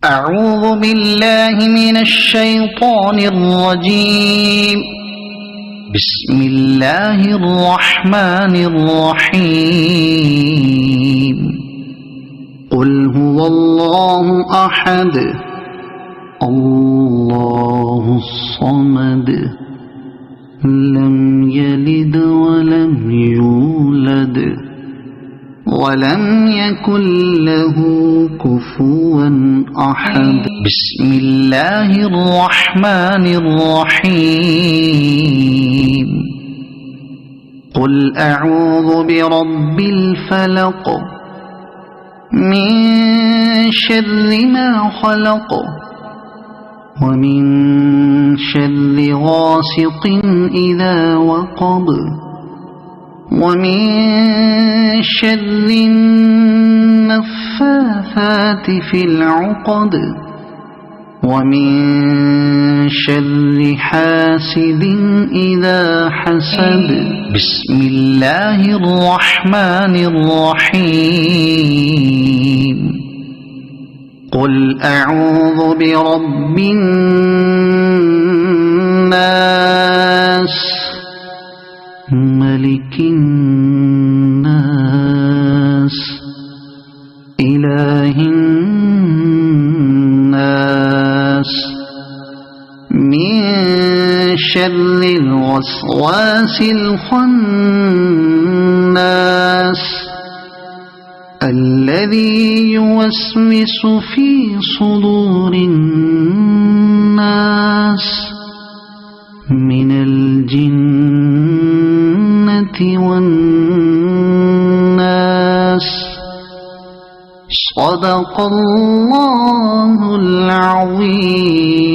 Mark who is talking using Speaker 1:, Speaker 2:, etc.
Speaker 1: أعوذ بالله من الشيطان الرجيم. بسم الله الرحمن الرحيم. قل هو الله أحد الله الصمد لم يلد ولم يولد ولم يكن له كفوا أحد. بسم الله الرحمن الرحيم. قل أعوذ برب الفلق من شر ما خلق ومن شر غاسق إذا وقب ومن شر النفاثات في العقد ومن شر حاسد إذا حسد. بسم الله الرحمن الرحيم. قل أعوذ برب الناس ملك الناس إله الناس من شر الوسواس الخناس الذي يوسوس في صدور الناس من الجنة والناس. صدق الله العظيم.